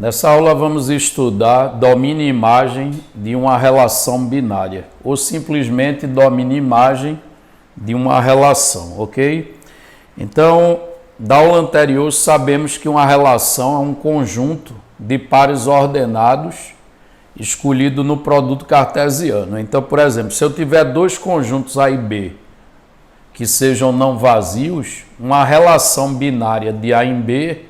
Nessa aula vamos estudar domínio e imagem de uma relação binária, ou simplesmente domínio e imagem de uma relação, ok? Então, da aula anterior sabemos que uma relação é um conjunto de pares ordenados escolhido no produto cartesiano. Então, por exemplo, se eu tiver dois conjuntos A e B que sejam não vazios, uma relação binária de A em B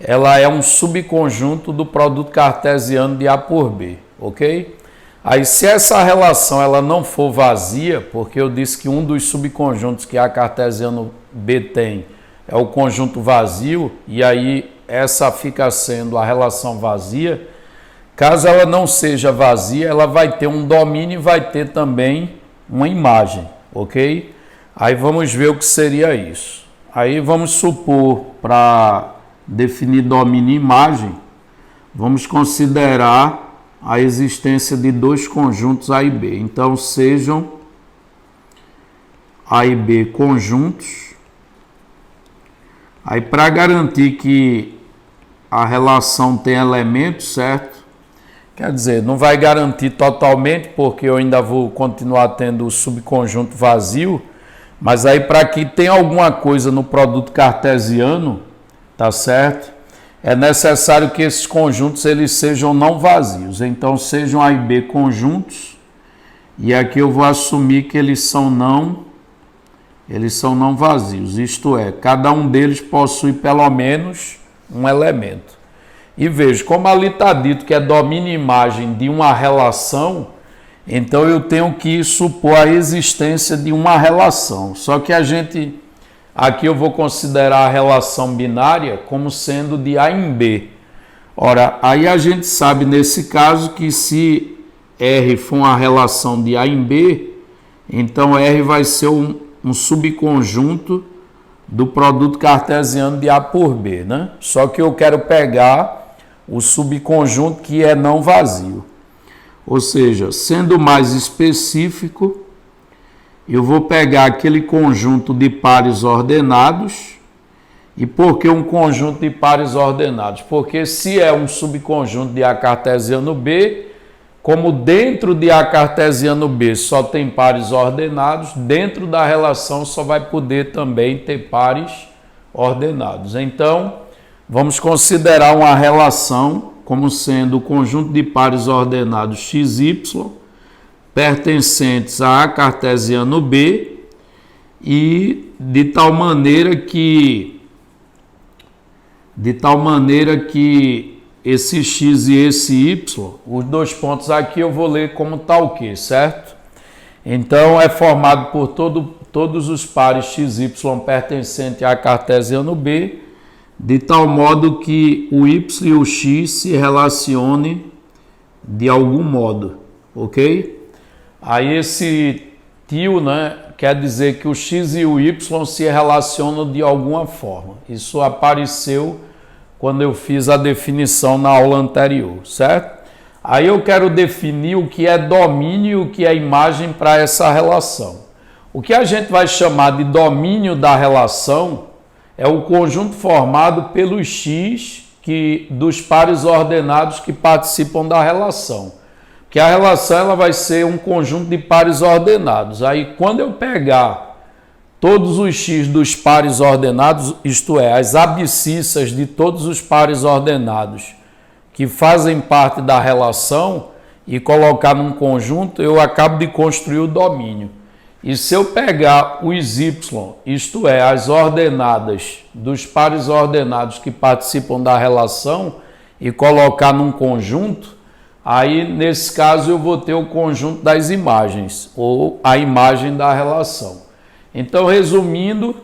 ela é um subconjunto do produto cartesiano de A por B, ok? Aí, se essa relação ela não for vazia, porque eu disse que um dos subconjuntos que A cartesiano B tem é o conjunto vazio, e aí essa fica sendo a relação vazia, caso ela não seja vazia, ela vai ter um domínio e vai ter também uma imagem, ok? Aí vamos ver o que seria isso. Aí vamos supor, para definir domínio e imagem, vamos considerar a existência de dois conjuntos A e B. Então, sejam A e B conjuntos. Aí, para garantir que a relação tem elementos, certo? Quer dizer, não vai garantir totalmente, porque eu ainda vou continuar tendo o subconjunto vazio, mas aí para que tenha alguma coisa no produto cartesiano, tá certo? É necessário que esses conjuntos eles sejam não vazios. Então, sejam A e B conjuntos, e aqui eu vou assumir que eles são não vazios. Isto é, cada um deles possui pelo menos um elemento. E veja, como ali está dito que é domínio e imagem de uma relação, então eu tenho que supor a existência de uma relação. Só que aqui eu vou considerar a relação binária como sendo de A em B. Ora, aí a gente sabe nesse caso que se R for uma relação de A em B, então R vai ser um subconjunto do produto cartesiano de A por B, né? Só que eu quero pegar o subconjunto que é não vazio. Ou seja, sendo mais específico, eu vou pegar aquele conjunto de pares ordenados. E por que um conjunto de pares ordenados? Porque se é um subconjunto de A cartesiano B, como dentro de A cartesiano B só tem pares ordenados, dentro da relação só vai poder também ter pares ordenados. Então, vamos considerar uma relação como sendo o conjunto de pares ordenados XY, pertencentes a A cartesiano B, e de tal maneira que esse X e esse Y, os dois pontos aqui eu vou ler como tal que, certo? Então, é formado por todos os pares XY pertencentes a cartesiano B, de tal modo que o Y e o X se relacionem de algum modo, ok? Aí esse tio, né, quer dizer que o X e o Y se relacionam de alguma forma. Isso apareceu quando eu fiz a definição na aula anterior, certo? Aí eu quero definir o que é domínio e o que é imagem para essa relação. O que a gente vai chamar de domínio da relação é o conjunto formado pelos X dos pares ordenados que participam da relação. Que a relação ela vai ser um conjunto de pares ordenados. Aí, quando eu pegar todos os X dos pares ordenados, isto é, as abscissas de todos os pares ordenados que fazem parte da relação e colocar num conjunto, eu acabo de construir o domínio. E se eu pegar os Y, isto é, as ordenadas dos pares ordenados que participam da relação e colocar num conjunto, aí nesse caso eu vou ter o conjunto das imagens, ou a imagem da relação. Então, resumindo,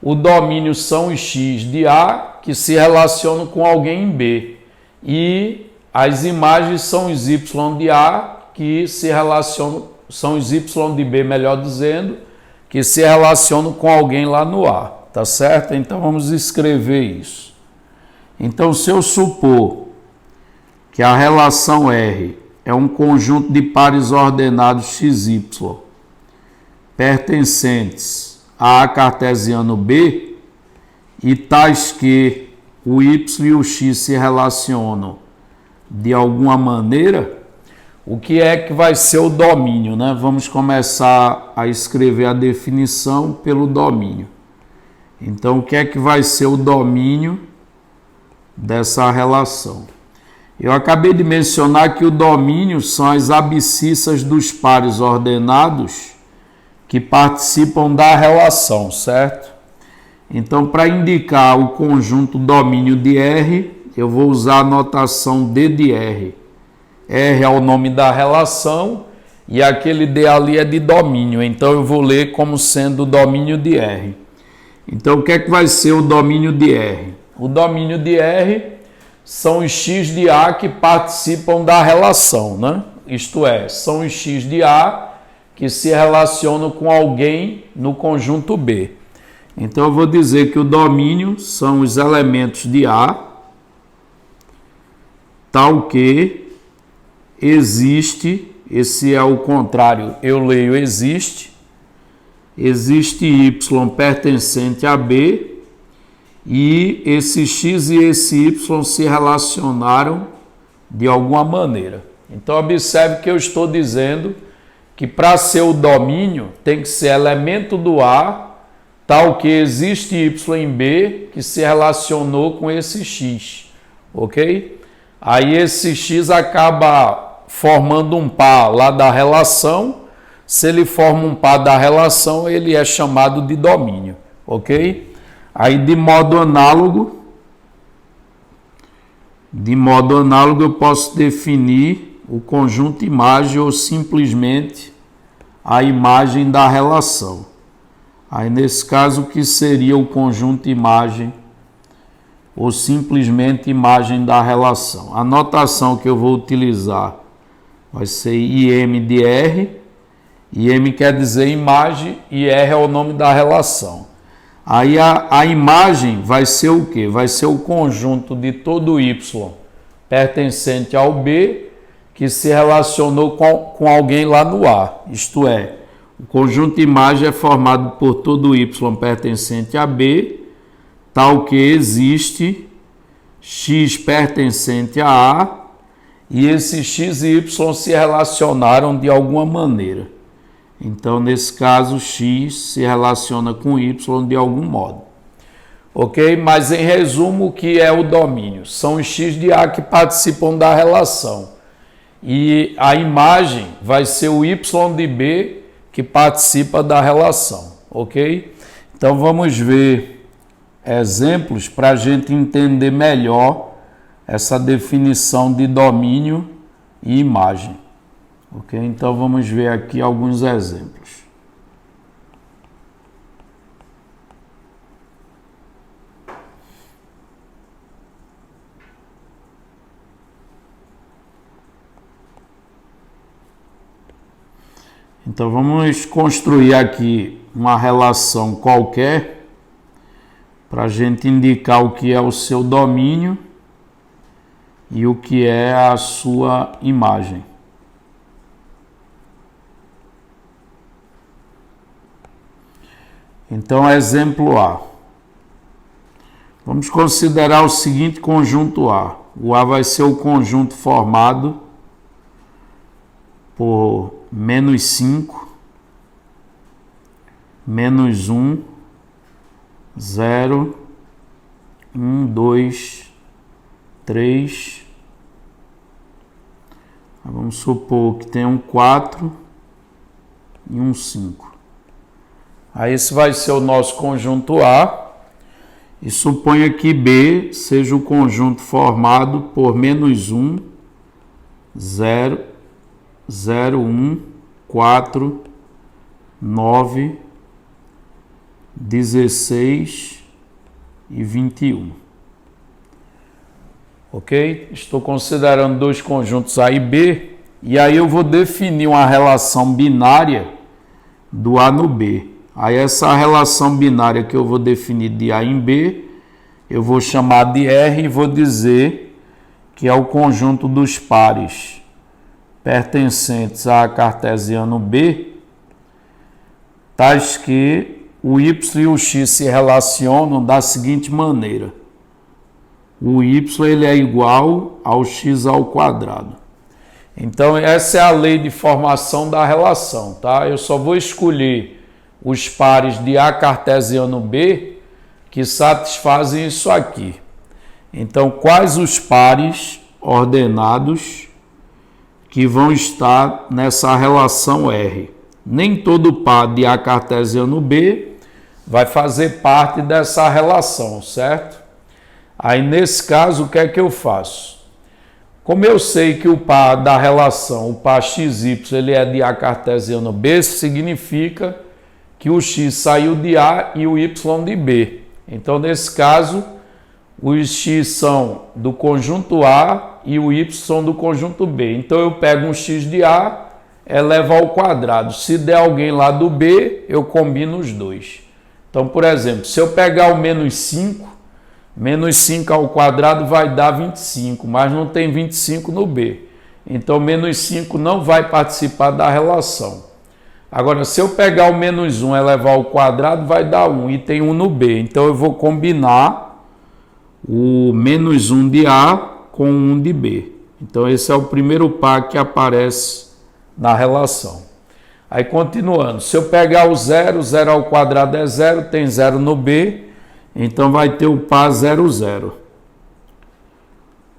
o domínio são os X de A que se relacionam com alguém em B, e as imagens são os Y de A que se relacionam, são os Y de B, melhor dizendo, que se relacionam com alguém lá no A, tá certo? Então, vamos escrever isso. Então, se eu supor que a relação R é um conjunto de pares ordenados XY, pertencentes a A cartesiano B, e tais que o Y e o X se relacionam de alguma maneira, o que é que vai ser o domínio, né? Vamos começar a escrever a definição pelo domínio. Então, o que é que vai ser o domínio dessa relação? Eu acabei de mencionar que o domínio são as abscissas dos pares ordenados que participam da relação, certo? Então, para indicar o conjunto domínio de R, eu vou usar a notação D de R. R é o nome da relação e aquele D ali é de domínio. Então, eu vou ler como sendo o domínio de R. Então, o que é que vai ser o domínio de R? O domínio de R são os x de A que participam da relação, né? Isto é, são os x de A que se relacionam com alguém no conjunto B. Então, eu vou dizer que o domínio são os elementos de A, tal que existe, esse é o contrário, eu leio existe y pertencente a B, e esse x e esse y se relacionaram de alguma maneira. Então, observe que eu estou dizendo que para ser o domínio tem que ser elemento do A, tal que existe y em B que se relacionou com esse x, ok? Aí esse x acaba formando um par lá da relação. Se ele forma um par da relação, ele é chamado de domínio, ok? Aí de modo análogo eu posso definir o conjunto imagem ou simplesmente a imagem da relação. Aí nesse caso, o que seria o conjunto imagem ou simplesmente imagem da relação? A notação que eu vou utilizar vai ser IM de R. IM quer dizer imagem e R é o nome da relação. Aí a imagem vai ser o quê? Vai ser o conjunto de todo Y pertencente ao B que se relacionou com alguém lá no A. Isto é, o conjunto imagem é formado por todo Y pertencente a B, tal que existe X pertencente a A, e esses X e Y se relacionaram de alguma maneira. Então, nesse caso, X se relaciona com Y de algum modo. Ok? Mas, em resumo, o que é o domínio? São os X de A que participam da relação. E a imagem vai ser o Y de B que participa da relação. Ok? Então, vamos ver exemplos para a gente entender melhor essa definição de domínio e imagem. Ok? Então, vamos ver aqui alguns exemplos. Então, vamos construir aqui uma relação qualquer para a gente indicar o que é o seu domínio e o que é a sua imagem. Então, exemplo A. Vamos considerar o seguinte conjunto A. O A vai ser o conjunto formado por -5, -1, 0, 1, 2, 3. Vamos supor que tem um 4 e um 5. Aí esse vai ser o nosso conjunto A. E suponha que B seja o conjunto formado por -1, 0, 0, 1, 4, 9, 16 e 21. Ok? Estou considerando dois conjuntos A e B. E aí eu vou definir uma relação binária do A no B. Aí essa relação binária que eu vou definir de A em B, eu vou chamar de R e vou dizer que é o conjunto dos pares pertencentes a cartesiano B, tais que o Y e o X se relacionam da seguinte maneira. o y ele é igual ao x ao quadrado. Então, essa é a lei de formação da relação, tá? Eu só vou escolher os pares de A cartesiano B que satisfazem isso aqui. Então, quais os pares ordenados que vão estar nessa relação R? Nem todo par de A cartesiano B vai fazer parte dessa relação, certo? Aí, nesse caso, o que é que eu faço? Como eu sei que o par da relação, o par XY, ele é de A cartesiano B, significa que o X saiu de A e o Y de B. Então, nesse caso, os X são do conjunto A e o Y são do conjunto B. Então, eu pego um X de A, elevo ao quadrado. Se der alguém lá do B, eu combino os dois. Então, por exemplo, se eu pegar o menos 5, menos 5 ao quadrado vai dar 25, mas não tem 25 no B. Então, menos 5 não vai participar da relação. Agora, se eu pegar o menos 1 e elevar ao quadrado, vai dar 1 e tem 1 no B. Então, eu vou combinar o menos 1 de A com 1 de B. Então, esse é o primeiro par que aparece na relação. Aí, continuando, se eu pegar o 0, 0 ao quadrado é 0, tem 0 no B. Então, vai ter o par 0, 0.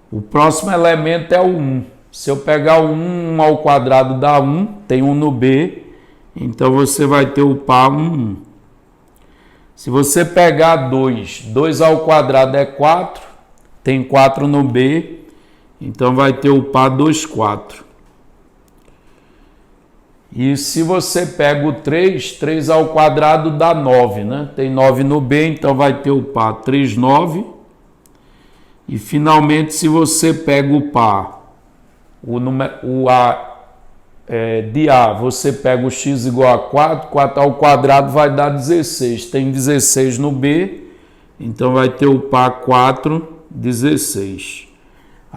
O próximo elemento é o 1. Se eu pegar o 1 ao quadrado dá 1, tem 1 no B. Então, você vai ter o par 1, 1. Se você pegar 2, 2 ao quadrado é 4, tem 4 no B. Então, vai ter o par 2, 4. E se você pega o 3, 3 ao quadrado dá 9, né? Tem 9 no B, então vai ter o par 3, 9. E finalmente, se você pega o par, o A de A, você pega o x igual a 4, 4 ao quadrado vai dar 16. Tem 16 no B, então vai ter o par 4, 16.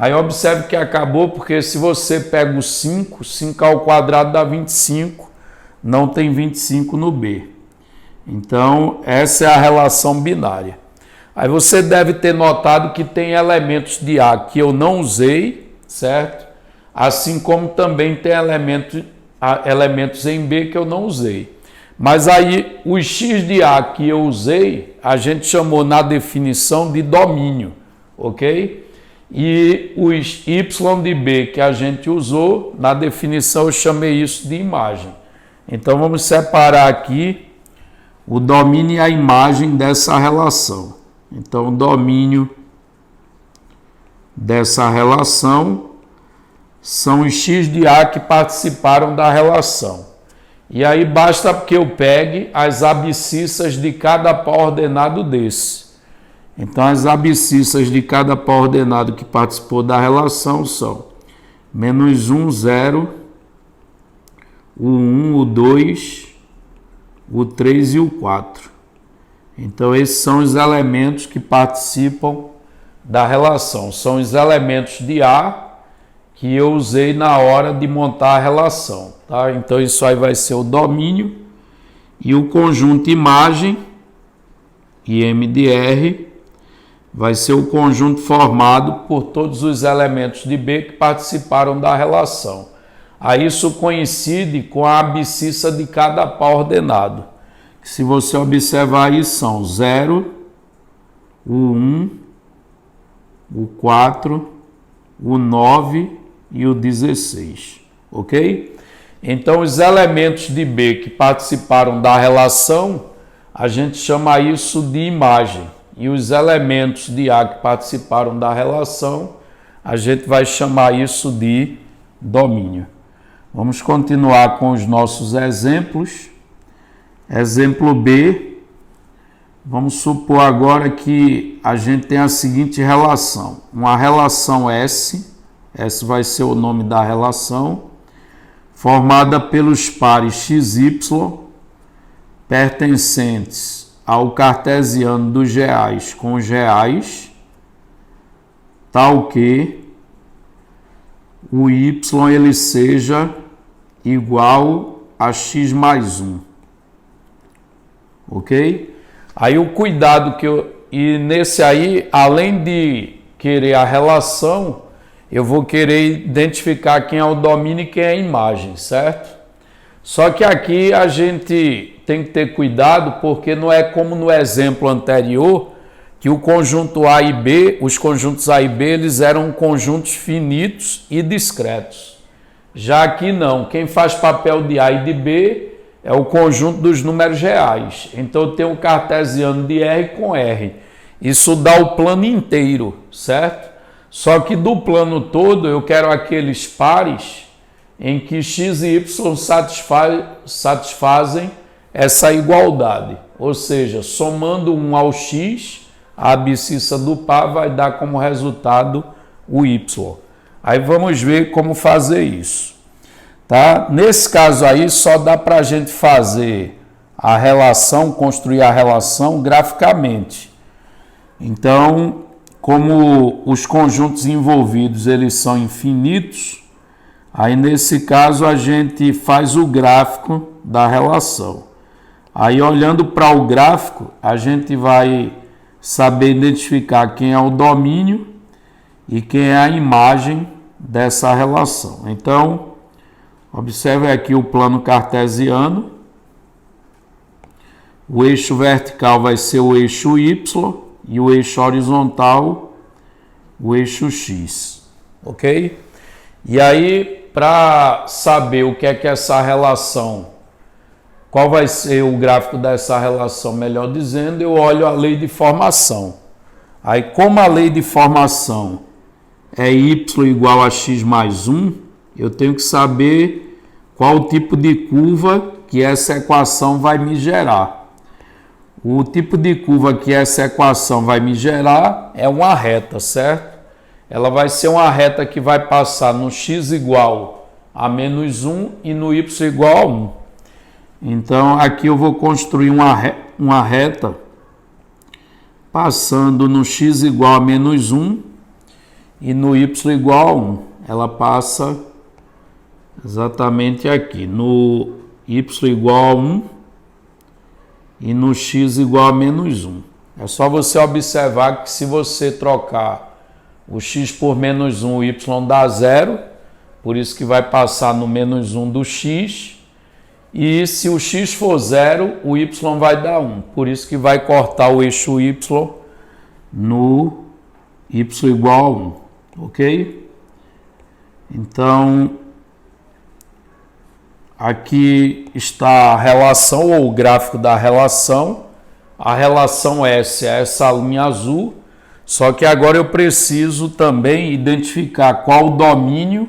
Aí observe que acabou, porque se você pega o 5, 5 ao quadrado dá 25, não tem 25 no B. Então, essa é a relação binária. Aí você deve ter notado que tem elementos de A que eu não usei, certo? Assim como também tem elementos em B que eu não usei. Mas aí, os X de A que eu usei, a gente chamou na definição de domínio, ok? E os Y de B que a gente usou, na definição eu chamei isso de imagem. Então vamos separar aqui o domínio e a imagem dessa relação. Então o domínio dessa relação são os X de A que participaram da relação. E aí basta que eu pegue as abscissas de cada par ordenado desse. Então, as abscissas de cada par ordenado que participou da relação são menos 1, 0, o 1, o 2, o 3 e o 4. Então, esses são os elementos que participam da relação. São os elementos de A que eu usei na hora de montar a relação. Tá? Então, isso aí vai ser o domínio e o conjunto imagem, IM de R, vai ser o conjunto formado por todos os elementos de B que participaram da relação. Aí isso coincide com a abscissa de cada par ordenado. Se você observar aí, são 0, o 1, o 4, o 9 e o 16. Ok? Então, os elementos de B que participaram da relação, a gente chama isso de imagem. E os elementos de A que participaram da relação, a gente vai chamar isso de domínio. Vamos continuar com os nossos exemplos. Exemplo B. Vamos supor agora que a gente tem a seguinte relação. Uma relação S, S vai ser o nome da relação, formada pelos pares XY pertencentes ao cartesiano dos reais com os reais, tal que o y ele seja igual a x mais 1. Ok? Aí o cuidado que eu... E nesse aí, além de querer a relação, eu vou querer identificar quem é o domínio e quem é a imagem, certo? Só que aqui a gente tem que ter cuidado, porque não é como no exemplo anterior, que o conjunto A e B, os conjuntos A e B, eles eram conjuntos finitos e discretos. Já aqui não, quem faz papel de A e de B é o conjunto dos números reais. Então eu tenho um cartesiano de R com R. Isso dá o plano inteiro, certo? Só que do plano todo eu quero aqueles pares em que x e y satisfazem essa igualdade. Ou seja, somando 1 ao x, a abscissa do par vai dar como resultado o y. Aí vamos ver como fazer isso. Tá? Nesse caso aí, só dá para a gente fazer a relação, construir a relação graficamente. Então, como os conjuntos envolvidos eles são infinitos, aí nesse caso a gente faz o gráfico da relação. Aí olhando para o gráfico, a gente vai saber identificar quem é o domínio e quem é a imagem dessa relação. Então, observe aqui o plano cartesiano. O eixo vertical vai ser o eixo y e o eixo horizontal, o eixo x. Ok? E aí, para saber o que é essa relação, qual vai ser o gráfico dessa relação, melhor dizendo, eu olho a lei de formação. Aí, como a lei de formação é y igual a x mais 1, eu tenho que saber qual o tipo de curva que essa equação vai me gerar. O tipo de curva que essa equação vai me gerar é uma reta, certo? Ela vai ser uma reta que vai passar no x igual a menos 1 e no y igual a 1. Então, aqui eu vou construir uma reta passando no x igual a menos 1 e no y igual a 1. Ela passa exatamente aqui, no y igual a 1 e no x igual a menos 1. É só você observar que se você trocar o x por menos 1, o y dá 0, por isso que vai passar no menos 1 do x. E se o x for 0, o y vai dar 1, por isso que vai cortar o eixo y no y igual a 1, ok? Então, aqui está a relação ou o gráfico da relação. A relação S é essa linha azul, só que agora eu preciso também identificar qual o domínio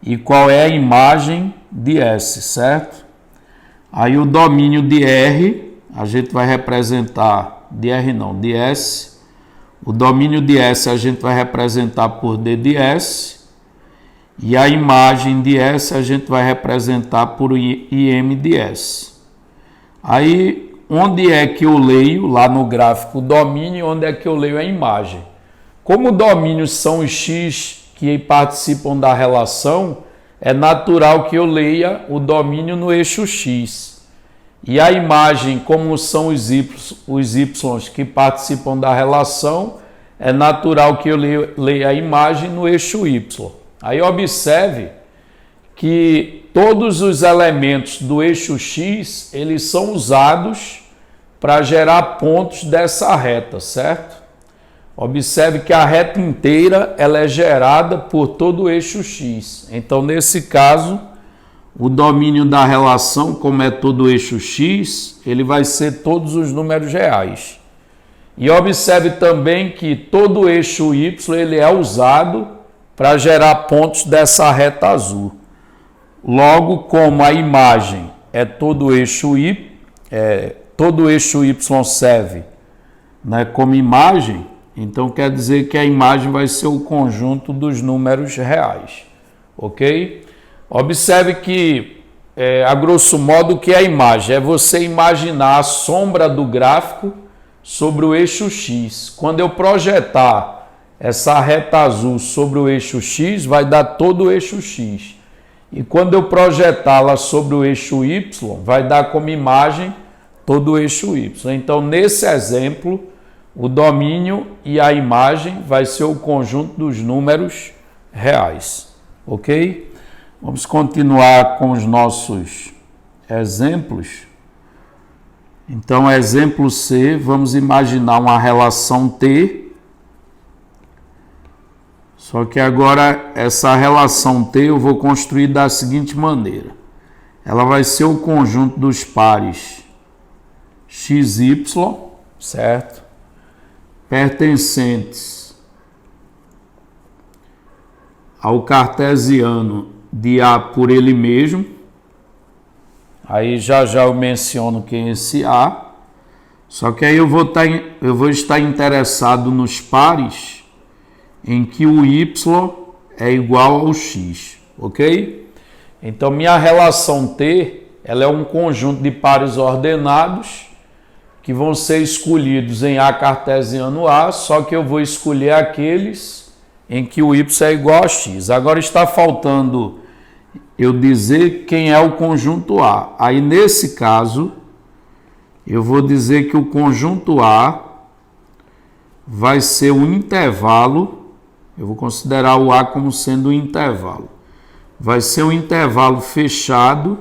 e qual é a imagem de S, certo? Aí o domínio de R, a gente vai representar, de R não, de S. O domínio de S a gente vai representar por D de S. E a imagem de S a gente vai representar por IM de S. Aí, onde é que eu leio, lá no gráfico, o domínio, onde é que eu leio a imagem? Como domínios são os X que participam da relação, é natural que eu leia o domínio no eixo X. E a imagem, como são os Y que participam da relação, é natural que eu leia a imagem no eixo Y. Aí observe que todos os elementos do eixo X, eles são usados para gerar pontos dessa reta, certo? Observe que a reta inteira ela é gerada por todo o eixo X. Então, nesse caso, o domínio da relação, como é todo o eixo X, ele vai ser todos os números reais. E observe também que todo o eixo Y ele é usado para gerar pontos dessa reta azul. Logo, como a imagem é todo o eixo Y, todo o eixo Y serve, né, como imagem, então quer dizer que a imagem vai ser o conjunto dos números reais, ok? Observe que, a grosso modo, o que é a imagem? É você imaginar a sombra do gráfico sobre o eixo X. Quando eu projetar essa reta azul sobre o eixo X, vai dar todo o eixo X. E quando eu projetá-la sobre o eixo Y, vai dar como imagem todo o eixo Y. Então, nesse exemplo, O domínio e a imagem vai ser o conjunto dos números reais, ok? Vamos continuar com os nossos exemplos. Então, exemplo C, vamos imaginar uma relação T, só que agora essa relação T eu vou construir da seguinte maneira. Ela vai ser o conjunto dos pares XY, certo? Pertencentes ao cartesiano de A por ele mesmo. Aí já eu menciono quem é esse A. Só que aí eu vou estar interessado nos pares em que o Y é igual ao X, ok? Então, minha relação T, ela é um conjunto de pares ordenados que vão ser escolhidos em A cartesiano A, só que eu vou escolher aqueles em que o Y é igual a X. Agora está faltando eu dizer quem é o conjunto A. Aí, nesse caso, eu vou dizer que o conjunto A vai ser um intervalo, eu vou considerar o A como sendo um intervalo. Vai ser um intervalo fechado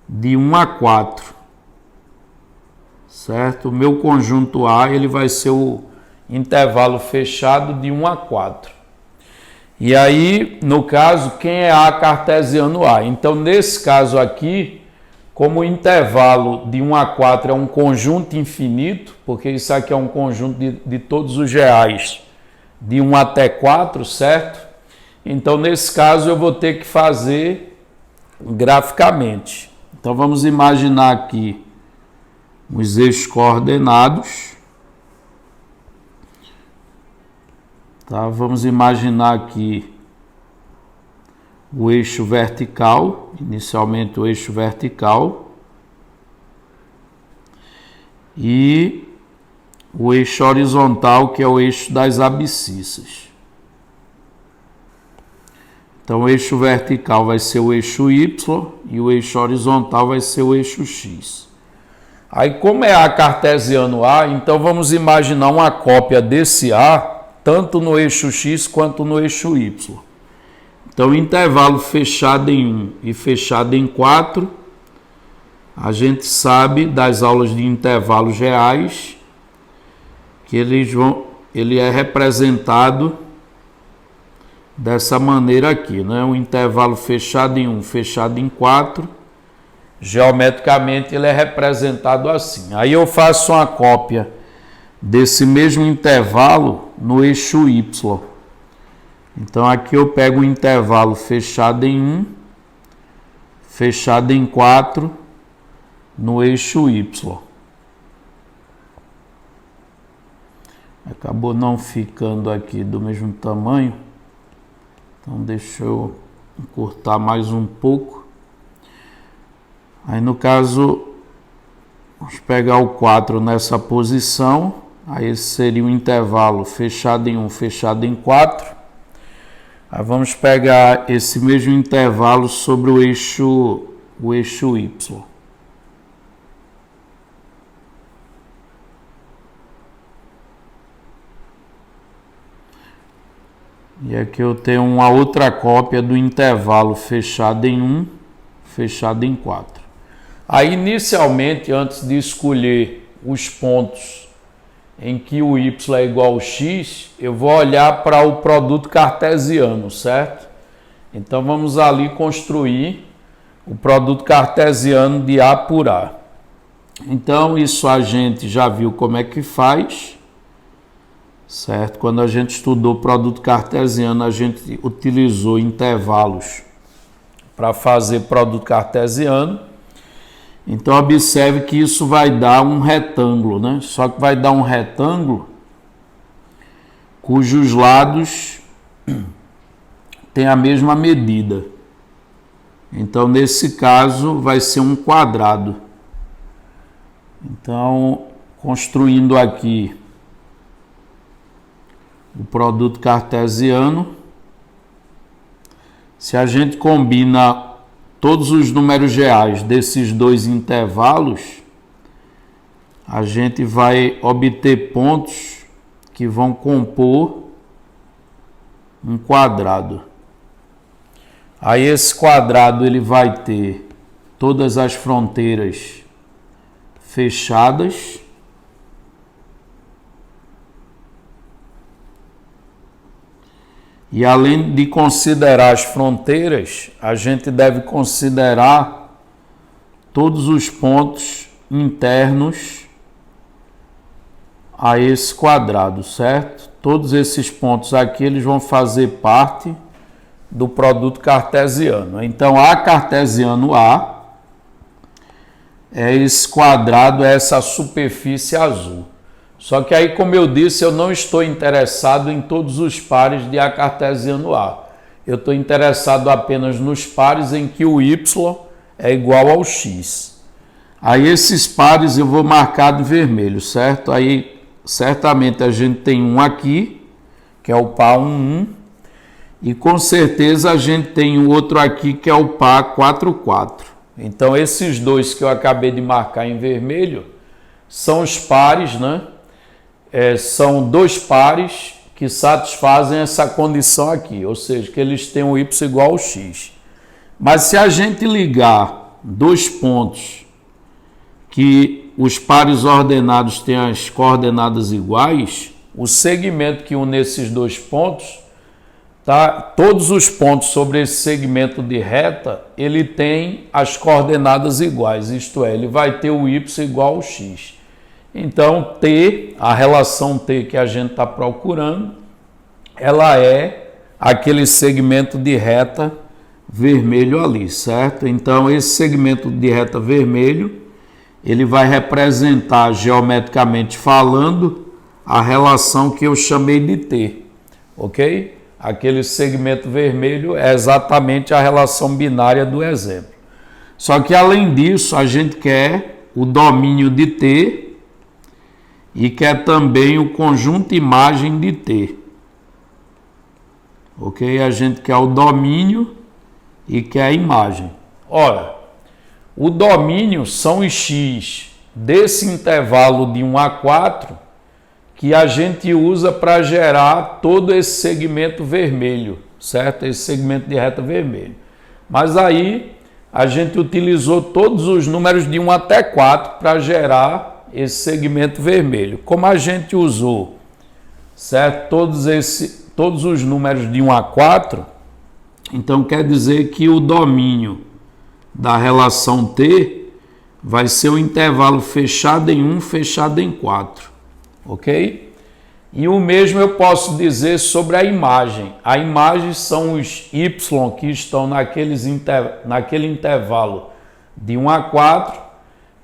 de 1 a 4, certo? O meu conjunto A ele vai ser o intervalo fechado de 1 a 4. E aí, no caso, quem é A cartesiano A? Então, nesse caso aqui, como o intervalo de 1 a 4 é um conjunto infinito, porque isso aqui é um conjunto de todos os reais de 1 até 4, certo? Então, nesse caso, eu vou ter que fazer graficamente. Então, vamos imaginar aqui os eixos coordenados. Tá? Vamos imaginar aqui o eixo vertical, inicialmente o eixo vertical, e o eixo horizontal, que é o eixo das abscissas. Então, o eixo vertical vai ser o eixo Y e o eixo horizontal vai ser o eixo X. Aí, como é A cartesiano A, então vamos imaginar uma cópia desse A, tanto no eixo X quanto no eixo Y. Então, intervalo fechado em 1 e fechado em 4, a gente sabe das aulas de intervalos reais que ele é representado dessa maneira aqui, né? Um intervalo fechado em 1, fechado em 4, geometricamente ele é representado assim. Aí eu faço uma cópia desse mesmo intervalo no eixo Y. Então aqui eu pego o intervalo fechado em 1, fechado em 4 no eixo Y. Acabou não ficando aqui do mesmo tamanho. Então deixa eu encurtar mais um pouco. Aí no caso, vamos pegar o 4 nessa posição. Aí esse seria o intervalo fechado em 1, fechado em 4. Aí vamos pegar esse mesmo intervalo sobre o eixo Y. E aqui eu tenho uma outra cópia do intervalo fechado em 1, fechado em 4. Aí, inicialmente, antes de escolher os pontos em que o Y é igual ao X, eu vou olhar para o produto cartesiano, certo? Então, vamos ali construir o produto cartesiano de A por A. Então, isso a gente já viu como é que faz. Certo? Quando a gente estudou produto cartesiano, a gente utilizou intervalos para fazer produto cartesiano. Então, observe que isso vai dar um retângulo, né? Só que vai dar um retângulo cujos lados têm a mesma medida. Então, nesse caso, vai ser um quadrado. Então, construindo aqui o produto cartesiano, se a gente combina todos os números reais desses dois intervalos, a gente vai obter pontos que vão compor um quadrado. Aí esse quadrado ele vai ter todas as fronteiras fechadas. E além de considerar as fronteiras, a gente deve considerar todos os pontos internos a esse quadrado, certo? Todos esses pontos aqui eles vão fazer parte do produto cartesiano. Então, A cartesiano A é esse quadrado, é essa superfície azul. Só que aí, como eu disse, eu não estou interessado em todos os pares de A cartesiano A. Eu estou interessado apenas nos pares em que o Y é igual ao X. Aí esses pares eu vou marcar de vermelho, certo? Aí certamente a gente tem um aqui, que é o par 1, 1. E com certeza a gente tem o outro aqui, que é o par 4, 4. Então esses dois que eu acabei de marcar em vermelho são os pares, né? São dois pares que satisfazem essa condição aqui, ou seja, que eles têm o y igual ao x. Mas se a gente ligar dois pontos que os pares ordenados têm as coordenadas iguais, o segmento que une esses dois pontos, todos os pontos sobre esse segmento de reta, ele tem as coordenadas iguais, isto é, ele vai ter o y igual ao x. Então, T, a relação T que a gente está procurando, ela é aquele segmento de reta vermelho ali, certo? Então, esse segmento de reta vermelho, ele vai representar, geometricamente falando, a relação que eu chamei de T, ok? Aquele segmento vermelho é exatamente a relação binária do exemplo. Só que, além disso, a gente quer o domínio de T e quer também o conjunto imagem de T. Ok? A gente quer o domínio e quer a imagem. Ora, o domínio são os x desse intervalo de 1 a 4 que a gente usa para gerar todo esse segmento vermelho, certo? Esse segmento de reta vermelho. Mas aí a gente utilizou todos os números de 1 até 4 para gerar esse segmento vermelho. Como a gente usou, certo? Todos os números de 1 a 4, então quer dizer que o domínio da relação T vai ser o intervalo fechado em 1, fechado em 4, ok? E o mesmo eu posso dizer sobre a imagem. A imagem são os y que estão naquele intervalo de 1 a 4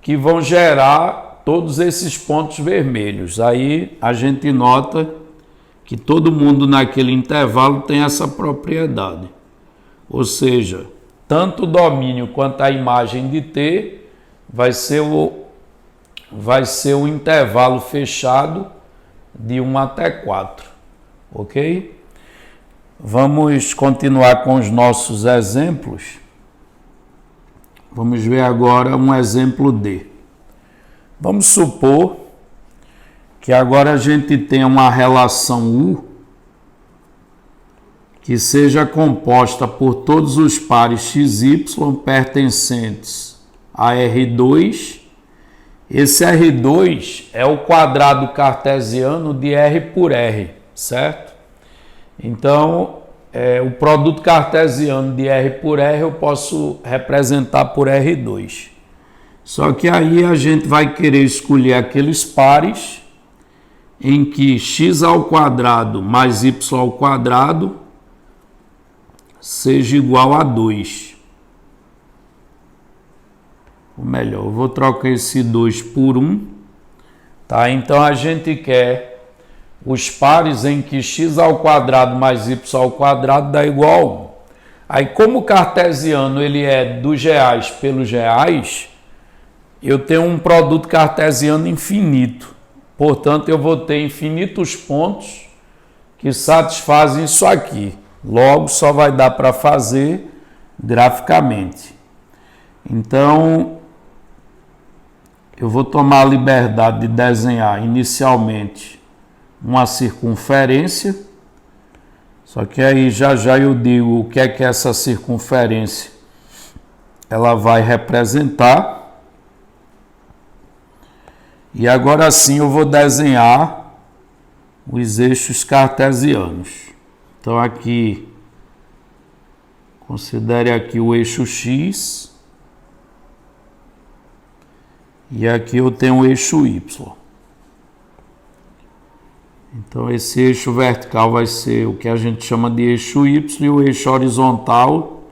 que vão gerar todos esses pontos vermelhos. Aí a gente nota que todo mundo naquele intervalo tem essa propriedade. Ou seja, tanto o domínio quanto a imagem de T vai ser o intervalo fechado de 1 até 4. Ok? Vamos continuar com os nossos exemplos. Vamos ver agora um exemplo D. Vamos supor que agora a gente tenha uma relação U que seja composta por todos os pares XY pertencentes a R2. Esse R2 é o quadrado cartesiano de R por R, certo? Então, o produto cartesiano de R por R eu posso representar por R2. Só que aí a gente vai querer escolher aqueles pares em que x ao quadrado mais y ao quadrado seja igual a 2. Ou melhor, eu vou trocar esse 2 por 1. Tá? Então a gente quer os pares em que x ao quadrado mais y ao quadrado dá igual a 1. Aí, como o cartesiano ele é dos reais pelos reais, eu tenho um produto cartesiano infinito. Portanto, eu vou ter infinitos pontos que satisfazem isso aqui. Logo, só vai dar para fazer graficamente. Então, eu vou tomar a liberdade de desenhar inicialmente uma circunferência, só que aí já eu digo o que é que essa circunferência ela vai representar. E agora sim eu vou desenhar os eixos cartesianos. Então aqui, considere aqui o eixo X. E aqui eu tenho o eixo Y. Então esse eixo vertical vai ser o que a gente chama de eixo Y e o eixo horizontal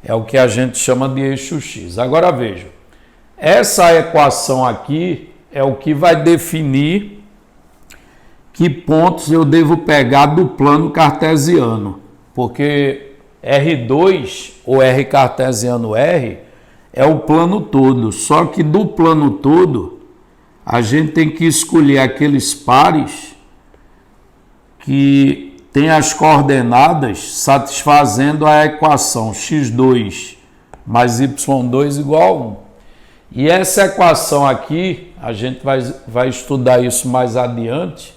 é o que a gente chama de eixo X. Agora veja, essa equação aqui é o que vai definir que pontos eu devo pegar do plano cartesiano, porque R2 ou R cartesiano R é o plano todo, só que do plano todo a gente tem que escolher aqueles pares que tem as coordenadas satisfazendo a equação x2 mais y2 igual a 1. E essa equação aqui, a gente vai estudar isso mais adiante,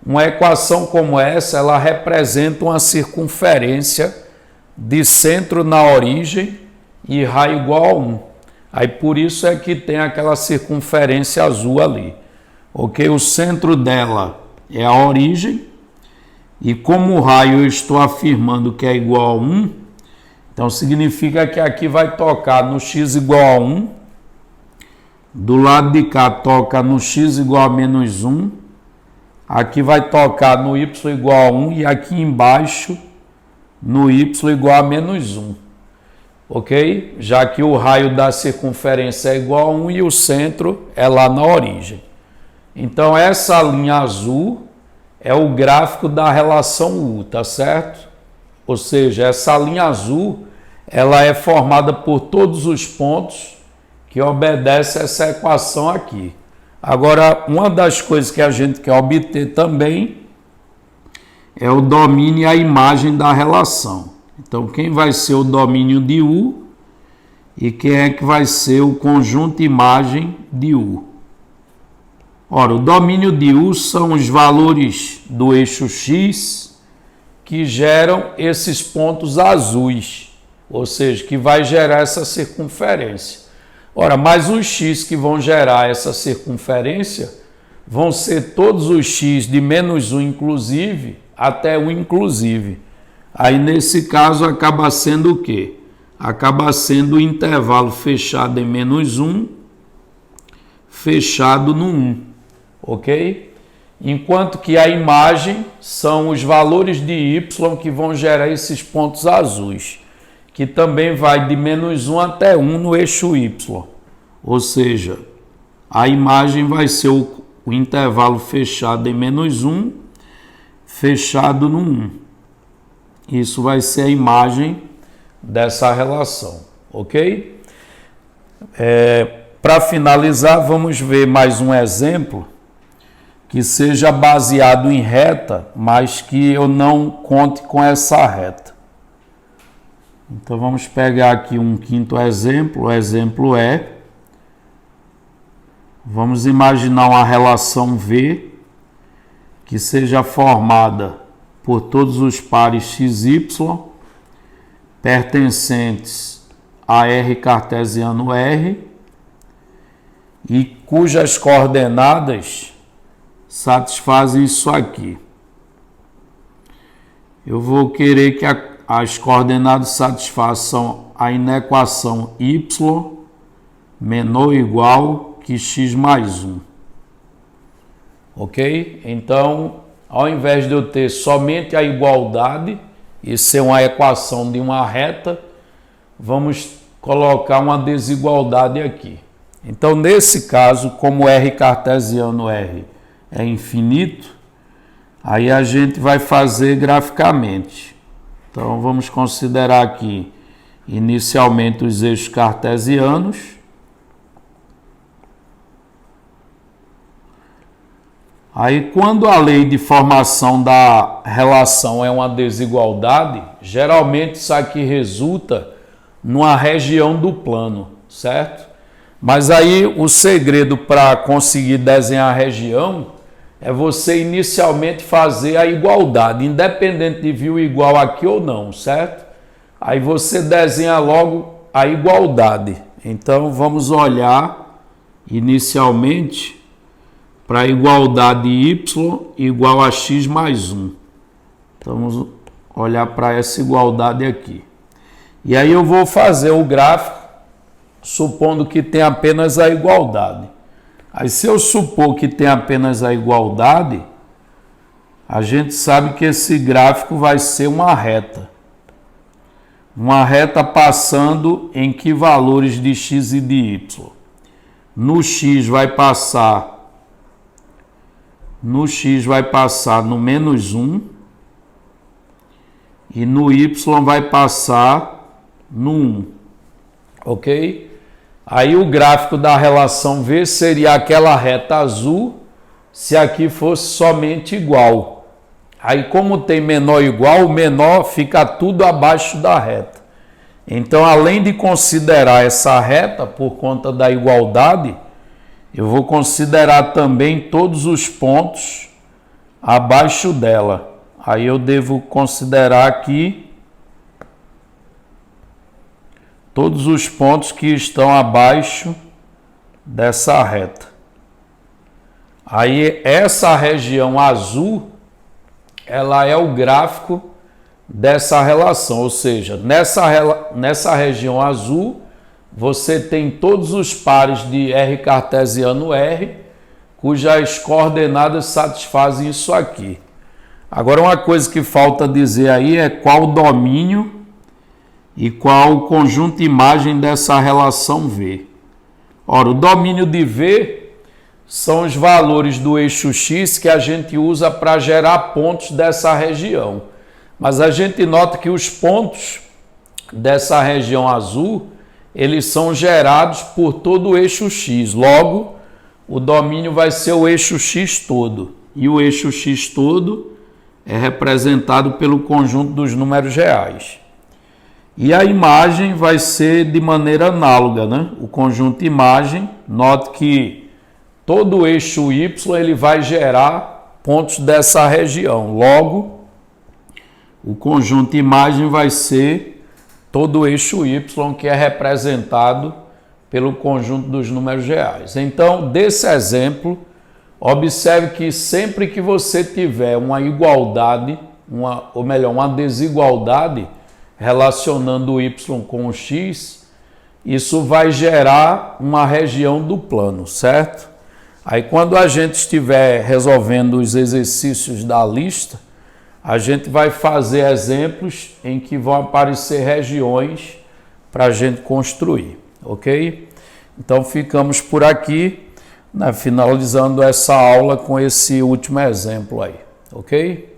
uma equação como essa, ela representa uma circunferência de centro na origem e raio igual a 1. Aí por isso é que tem aquela circunferência azul ali. Ok? O centro dela é a origem. E como o raio eu estou afirmando que é igual a 1, então significa que aqui vai tocar no x igual a 1. Do lado de cá toca no x igual a menos 1. Aqui vai tocar no y igual a 1 e aqui embaixo no y igual a menos 1. Ok? Já que o raio da circunferência é igual a 1 e o centro é lá na origem. Então, essa linha azul é o gráfico da relação U, tá certo? Ou seja, essa linha azul, ela é formada por todos os pontos que obedecem a essa equação aqui. Agora, uma das coisas que a gente quer obter também é o domínio e a imagem da relação. Então, quem vai ser o domínio de U e quem é que vai ser o conjunto imagem de U? Ora, o domínio de U são os valores do eixo X que geram esses pontos azuis, ou seja, que vai gerar essa circunferência. Ora, mas os X que vão gerar essa circunferência vão ser todos os X de menos 1 inclusive até 1 inclusive. Aí, nesse caso, acaba sendo o quê? Acaba sendo o intervalo fechado em menos 1, fechado no 1, ok? Enquanto que a imagem são os valores de y que vão gerar esses pontos azuis, que também vai de menos 1 até 1 no eixo y. Ou seja, a imagem vai ser o intervalo fechado em menos 1, fechado no 1. Isso vai ser a imagem dessa relação, ok? Para finalizar, vamos ver mais um exemplo que seja baseado em reta, mas que eu não conte com essa reta. Então, vamos pegar aqui um quinto exemplo. O exemplo é, vamos imaginar uma relação V que seja formada por todos os pares XY pertencentes a R cartesiano R e cujas coordenadas satisfazem isso aqui. Eu vou querer que as coordenadas satisfaçam a inequação y menor ou igual que x mais 1. Ok? Então, ao invés de eu ter somente a igualdade e ser uma equação de uma reta, vamos colocar uma desigualdade aqui. Então, nesse caso, como R cartesiano R é infinito, aí a gente vai fazer graficamente. Então, vamos considerar aqui inicialmente os eixos cartesianos. Aí, quando a lei de formação da relação é uma desigualdade, geralmente isso aqui resulta numa região do plano, certo? Mas aí o segredo para conseguir desenhar a região é você inicialmente fazer a igualdade, independente de vir o igual aqui ou não, certo? Aí você desenha logo a igualdade. Então vamos olhar inicialmente para a igualdade y igual a x mais 1. Então vamos olhar para essa igualdade aqui. E aí eu vou fazer o gráfico supondo que tem apenas a igualdade. Aí se eu supor que tem apenas a igualdade, a gente sabe que esse gráfico vai ser uma reta. Uma reta passando em que valores de x e de y? No x vai passar no menos 1 e no y vai passar no 1. Ok? Aí o gráfico da relação V seria aquela reta azul se aqui fosse somente igual. Aí como tem menor igual, o menor fica tudo abaixo da reta. Então, além de considerar essa reta por conta da igualdade, eu vou considerar também todos os pontos abaixo dela. Aí eu devo considerar aqui todos os pontos que estão abaixo dessa reta. Aí essa região azul, ela é o gráfico dessa relação, ou seja, nessa região azul, você tem todos os pares de R cartesiano R, cujas coordenadas satisfazem isso aqui. Agora, uma coisa que falta dizer aí é qual o domínio e qual o conjunto de imagem dessa relação V. Ora, o domínio de V são os valores do eixo X que a gente usa para gerar pontos dessa região. Mas a gente nota que os pontos dessa região azul, eles são gerados por todo o eixo X. Logo, o domínio vai ser o eixo X todo. E o eixo X todo é representado pelo conjunto dos números reais. E a imagem vai ser de maneira análoga, né? O conjunto imagem, note que todo o eixo Y ele vai gerar pontos dessa região. Logo, o conjunto imagem vai ser todo o eixo Y que é representado pelo conjunto dos números reais. Então, desse exemplo, observe que sempre que você tiver uma igualdade, uma desigualdade relacionando o y com o x, isso vai gerar uma região do plano, certo? Aí quando a gente estiver resolvendo os exercícios da lista, a gente vai fazer exemplos em que vão aparecer regiões para a gente construir, ok? Então ficamos por aqui, né, finalizando essa aula com esse último exemplo aí, ok?